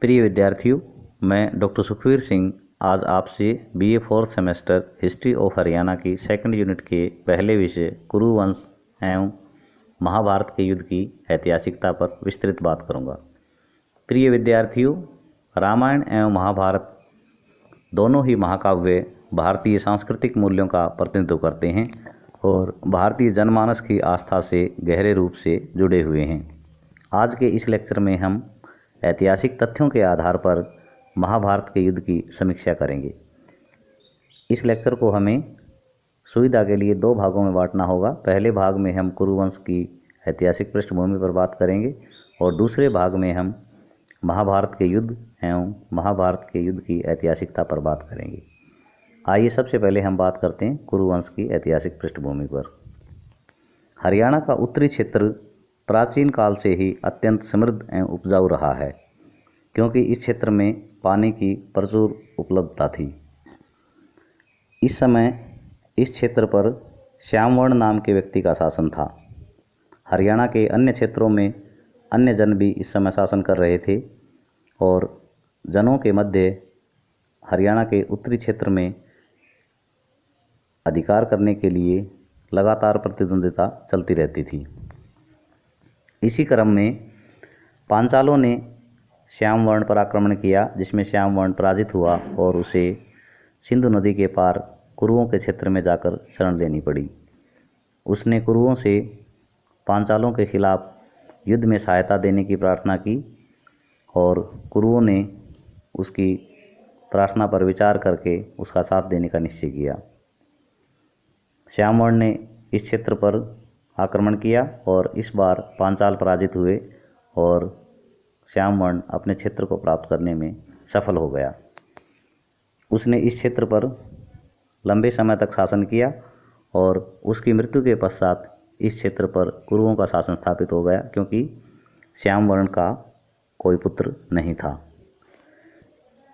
प्रिय विद्यार्थियों, मैं डॉक्टर सुखवीर सिंह आज आपसे BA fourth semester history of Haryana की सेकंड यूनिट के पहले विषय कुरुवंश एवं महाभारत के युद्ध की ऐतिहासिकता पर विस्तृत बात करूंगा। प्रिय विद्यार्थियों, रामायण एवं महाभारत दोनों ही महाकाव्य भारतीय सांस्कृतिक मूल्यों का प्रतिनिधित्व करते हैं और भारतीय जनमानस की आस्था से गहरे रूप से जुड़े हुए हैं। आज के इस लेक्चर में हम ऐतिहासिक तथ्यों के आधार पर महाभारत के युद्ध की समीक्षा करेंगे। इस लेक्चर को हमें सुविधा के लिए दो भागों में बांटना होगा। पहले भाग में हम कुरुवंश की ऐतिहासिक पृष्ठभूमि पर बात करेंगे और दूसरे भाग में हम महाभारत के युद्ध एवं महाभारत के युद्ध की ऐतिहासिकता पर बात करेंगे। आइए सबसे पहले हम बात करते हैं कुरुवंश की ऐतिहासिक पृष्ठभूमि पर। हरियाणा का उत्तरी क्षेत्र प्राचीन काल से ही अत्यंत समृद्ध एवं उपजाऊ रहा है, क्योंकि इस क्षेत्र में पानी की प्रचुर उपलब्धता थी। इस समय इस क्षेत्र पर श्यामवर्ण नाम के व्यक्ति का शासन था। हरियाणा के अन्य क्षेत्रों में अन्य जन भी इस समय शासन कर रहे थे और जनों के मध्य हरियाणा के उत्तरी क्षेत्र में अधिकार करने के लिए लगातार प्रतिद्वंदिता चलती रहती थी। इसी क्रम में पांचालों ने श्यामवर्ण पर आक्रमण किया, जिसमें श्यामवर्ण पराजित हुआ और उसे सिंधु नदी के पार कुरुओं के क्षेत्र में जाकर शरण लेनी पड़ी। उसने कुरुओं से पांचालों के खिलाफ युद्ध में सहायता देने की प्रार्थना की और कुरुओं ने उसकी प्रार्थना पर विचार करके उसका साथ देने का निश्चय किया। श्यामवर्ण ने इस क्षेत्र पर आक्रमण किया और इस बार पांचाल पराजित हुए और श्यामवर्ण अपने क्षेत्र को प्राप्त करने में सफल हो गया। उसने इस क्षेत्र पर लंबे समय तक शासन किया और उसकी मृत्यु के पश्चात इस क्षेत्र पर कुरुओं का शासन स्थापित हो गया, क्योंकि श्यामवर्ण का कोई पुत्र नहीं था।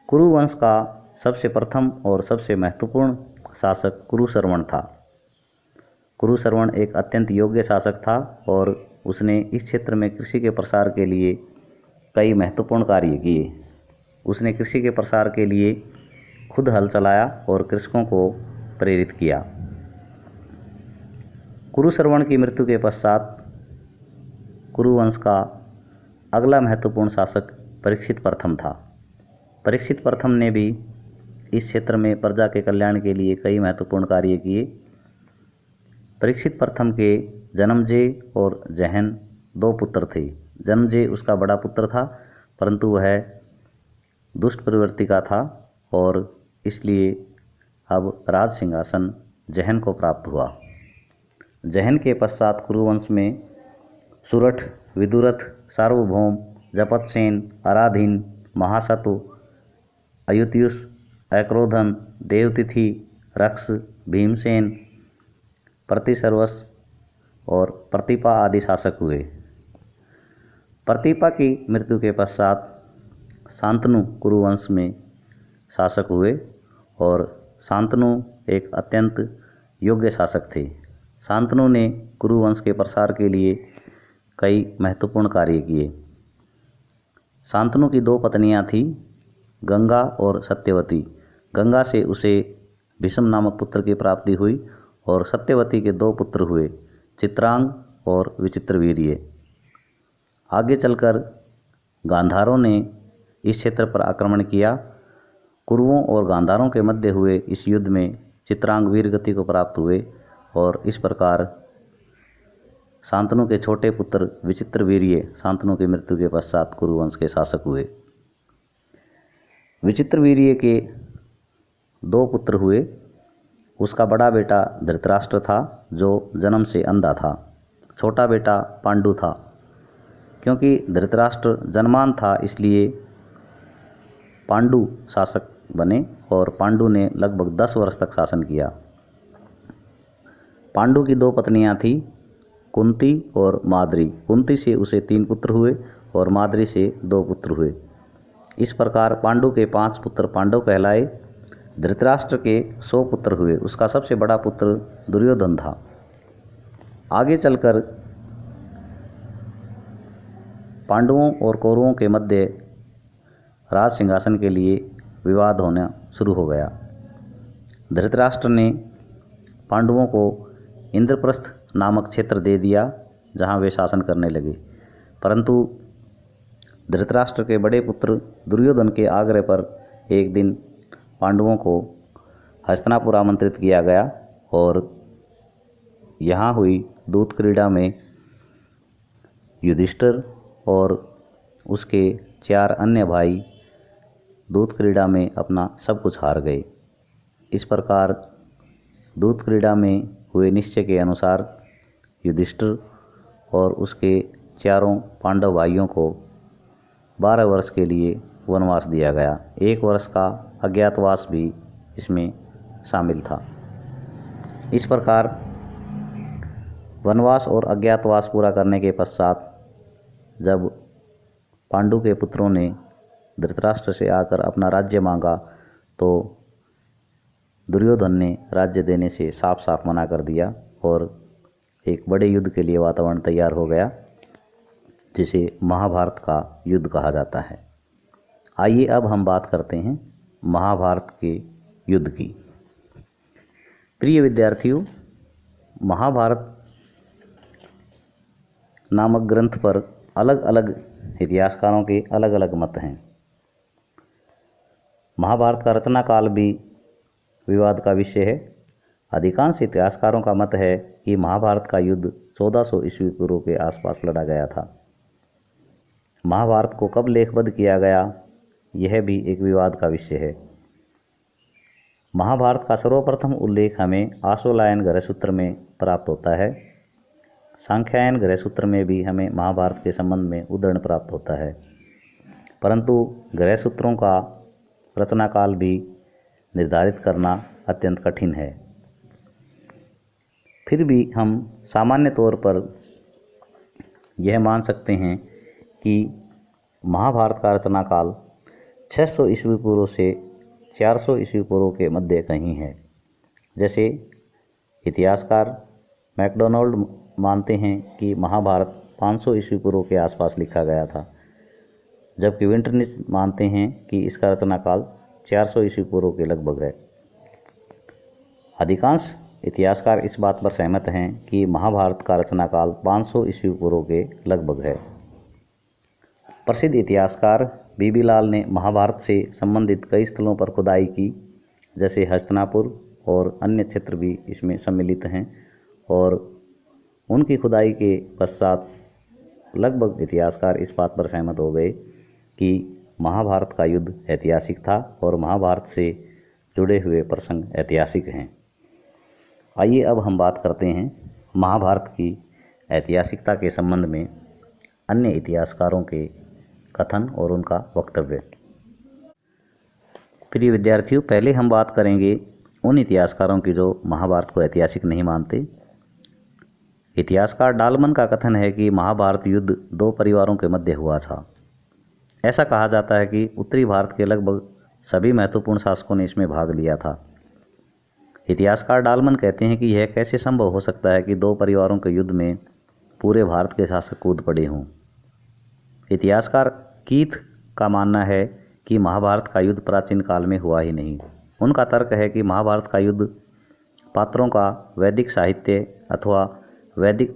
कुरुवंश का सबसे प्रथम और सबसे महत्वपूर्ण शासक कुरुश्रवण था। कुरुश्रवण एक अत्यंत योग्य शासक था और उसने इस क्षेत्र में कृषि के प्रसार के लिए कई महत्वपूर्ण कार्य किए। उसने कृषि के प्रसार के लिए खुद हल चलाया और कृषकों को प्रेरित किया। कुरुश्रवण की मृत्यु के पश्चात कुरुवंश का अगला महत्वपूर्ण शासक परीक्षित प्रथम था। परीक्षित प्रथम ने भी इस क्षेत्र में प्रजा के कल्याण के लिए कई महत्वपूर्ण कार्य किए। परीक्षित प्रथम के जन्मजेय और जहन दो पुत्र थे। जन्मजेय उसका बड़ा पुत्र था, परंतु वह दुष्ट प्रवृत्ति का था और इसलिए अब राज सिंहासन जहन को प्राप्त हुआ। जहन के पश्चात कुरुवंश में सुरठ, विदुरथ, सार्वभौम, जपतसेन, अराधीन, महासतु, अयुत्युष, अक्रोधन, देवतिथि, रक्ष, भीमसेन, प्रतिसर्वस और प्रतिपा आदि शासक हुए। प्रतिपा की मृत्यु के पश्चात शांतनु कुरुवंश में शासक हुए और शांतनु एक अत्यंत योग्य शासक थे। शांतनु ने कुरुवंश के प्रसार के लिए कई महत्वपूर्ण कार्य किए। शांतनु की दो पत्नियां थीं, गंगा और सत्यवती। गंगा से उसे भीष्म नामक पुत्र की प्राप्ति हुई और सत्यवती के दो पुत्र हुए, चित्रांग और विचित्रवीर्य। आगे चलकर गांधारों ने इस क्षेत्र पर आक्रमण किया। कुरुओं और गांधारों के मध्य हुए इस युद्ध में चित्रांग वीरगति को प्राप्त हुए और इस प्रकार शांतनु के छोटे पुत्र विचित्रवीर्य शांतनु की मृत्यु के पश्चात कुरुवंश के शासक हुए। विचित्रवीर्य के दो पुत्र हुए। उसका बड़ा बेटा धृतराष्ट्र था, जो जन्म से अंधा था। छोटा बेटा पांडु था। क्योंकि धृतराष्ट्र जन्मान था, इसलिए पांडु शासक बने और पांडु ने लगभग 10 वर्ष तक शासन किया। पांडु की दो पत्नियां थीं, कुंती और माद्री। कुंती से उसे 3 पुत्र हुए और माद्री से 2 पुत्र हुए। इस प्रकार पांडु के 5 पुत्र पांडव कहलाए। धृतराष्ट्र के 100 पुत्र हुए। उसका सबसे बड़ा पुत्र दुर्योधन था। आगे चलकर पांडवों और कौरवों के मध्य राज सिंहासन के लिए विवाद होना शुरू हो गया। धृतराष्ट्र ने पांडवों को इंद्रप्रस्थ नामक क्षेत्र दे दिया जहां वे शासन करने लगे, परंतु धृतराष्ट्र के बड़े पुत्र दुर्योधन के आग्रह पर एक दिन पांडवों को हस्तिनापुर आमंत्रित किया गया और यहाँ हुई दूत क्रीड़ा में युधिष्ठिर और उसके 4 अन्य भाई दूत क्रीड़ा में अपना सब कुछ हार गए। इस प्रकार दूत क्रीड़ा में हुए निश्चय के अनुसार युधिष्ठिर और उसके 4 पांडव भाइयों को 12 वर्ष के लिए वनवास दिया गया। 1 वर्ष का अज्ञातवास भी इसमें शामिल था। इस प्रकार वनवास और अज्ञातवास पूरा करने के पश्चात जब पांडु के पुत्रों ने धृतराष्ट्र से आकर अपना राज्य मांगा तो दुर्योधन ने राज्य देने से साफ साफ मना कर दिया और एक बड़े युद्ध के लिए वातावरण तैयार हो गया, जिसे महाभारत का युद्ध कहा जाता है। आइए अब हम बात करते हैं महाभारत के युद्ध की। प्रिय विद्यार्थियों, महाभारत नामक ग्रंथ पर अलग अलग इतिहासकारों के अलग अलग मत हैं। महाभारत का रचना काल भी विवाद का विषय है। अधिकांश इतिहासकारों का मत है कि महाभारत का युद्ध 1400 ईस्वी पूर्व के आसपास लड़ा गया था। महाभारत को कब लेखबद्ध किया गया, यह भी एक विवाद का विषय है। महाभारत का सर्वप्रथम उल्लेख हमें आश्वलायन ग्रहसूत्र में प्राप्त होता है। सांख्यायन ग्रहसूत्र में भी हमें महाभारत के संबंध में उद्धरण प्राप्त होता है, परंतु ग्रहसूत्रों का रचना काल भी निर्धारित करना अत्यंत कठिन है। फिर भी हम सामान्य तौर पर यह मान सकते हैं कि महाभारत का रचना काल 600 ईस्वी पूर्व से 400 ईस्वी पूर्व के मध्य कहीं है। जैसे इतिहासकार मैकडोनाल्ड मानते हैं कि महाभारत 500 ईस्वी पूर्व के आसपास लिखा गया था, जबकि विंटरनिच मानते हैं कि इसका रचना काल 400 ईस्वी पूर्व के लगभग है। अधिकांश इतिहासकार इस बात पर सहमत हैं कि महाभारत का रचना काल 500 ईस्वी पूर्व के लगभग है। प्रसिद्ध इतिहासकार बीबी लाल ने महाभारत से संबंधित कई स्थलों पर खुदाई की, जैसे हस्तिनापुर और अन्य क्षेत्र भी इसमें सम्मिलित हैं, और उनकी खुदाई के पश्चात लगभग इतिहासकार इस बात पर सहमत हो गए कि महाभारत का युद्ध ऐतिहासिक था और महाभारत से जुड़े हुए प्रसंग ऐतिहासिक हैं। आइए अब हम बात करते हैं महाभारत की ऐतिहासिकता के संबंध में अन्य इतिहासकारों के कथन और उनका वक्तव्य। प्रिय विद्यार्थियों, पहले हम बात करेंगे उन इतिहासकारों की जो महाभारत को ऐतिहासिक नहीं मानते। इतिहासकार डालमन का कथन है कि महाभारत युद्ध 2 परिवारों के मध्य हुआ था। ऐसा कहा जाता है कि उत्तरी भारत के लगभग सभी महत्वपूर्ण शासकों ने इसमें भाग लिया था। इतिहासकार डालमन कहते हैं कि यह कैसे संभव हो सकता है कि 2 परिवारों के युद्ध में पूरे भारत के शासक कूद पड़े हों। इतिहासकार कीथ का मानना है कि महाभारत का युद्ध प्राचीन काल में हुआ ही नहीं। उनका तर्क है कि महाभारत का युद्ध पात्रों का वैदिक साहित्य अथवा वैदिक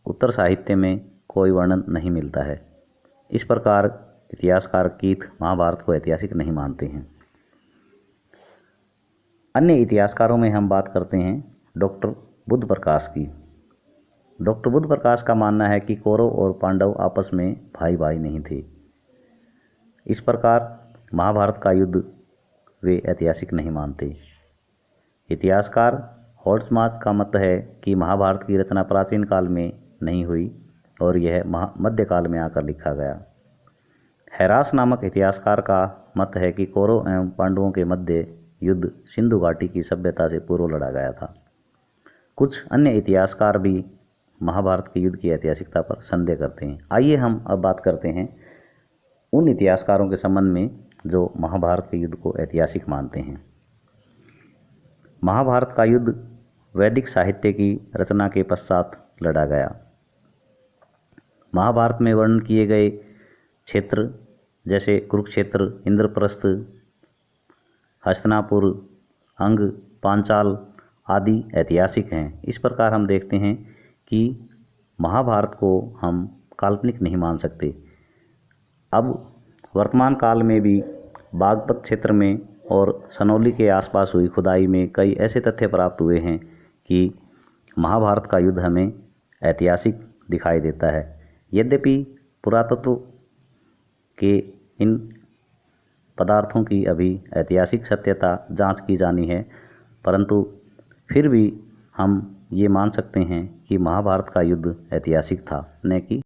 उत्तर साहित्य में कोई वर्णन नहीं मिलता है। इस प्रकार इतिहासकार कीथ महाभारत को ऐतिहासिक नहीं मानते हैं। अन्य इतिहासकारों में हम बात करते हैं डॉक्टर बुद्ध प्रकाश की। डॉक्टर बुद्ध प्रकाश का मानना है कि कौरव और पांडव आपस में भाई भाई नहीं थे। इस प्रकार महाभारत का युद्ध वे ऐतिहासिक नहीं मानते। इतिहासकार होल्ट्समाच का मत है कि महाभारत की रचना प्राचीन काल में नहीं हुई और यह मध्यकाल में आकर लिखा गया। हैरास नामक इतिहासकार का मत है कि कौरव एवं पांडवों के मध्य युद्ध सिंधु घाटी की सभ्यता से पूर्व लड़ा गया था। कुछ अन्य इतिहासकार भी महाभारत के युद्ध की ऐतिहासिकता पर संदेह करते हैं। आइए हम अब बात करते हैं उन इतिहासकारों के संबंध में जो महाभारत के युद्ध को ऐतिहासिक मानते हैं। महाभारत का युद्ध वैदिक साहित्य की रचना के पश्चात लड़ा गया। महाभारत में वर्णन किए गए क्षेत्र जैसे कुरुक्षेत्र, इंद्रप्रस्थ, हस्तिनापुर, अंग, पांचाल आदि ऐतिहासिक हैं। इस प्रकार हम देखते हैं कि महाभारत को हम काल्पनिक नहीं मान सकते। अब वर्तमान काल में भी बागपत क्षेत्र में और सनौली के आसपास हुई खुदाई में कई ऐसे तथ्य प्राप्त हुए हैं कि महाभारत का युद्ध हमें ऐतिहासिक दिखाई देता है। यद्यपि पुरातत्व के इन पदार्थों की अभी ऐतिहासिक सत्यता जांच की जानी है, परंतु फिर भी हम ये मान सकते हैं कि महाभारत का युद्ध ऐतिहासिक था, न कि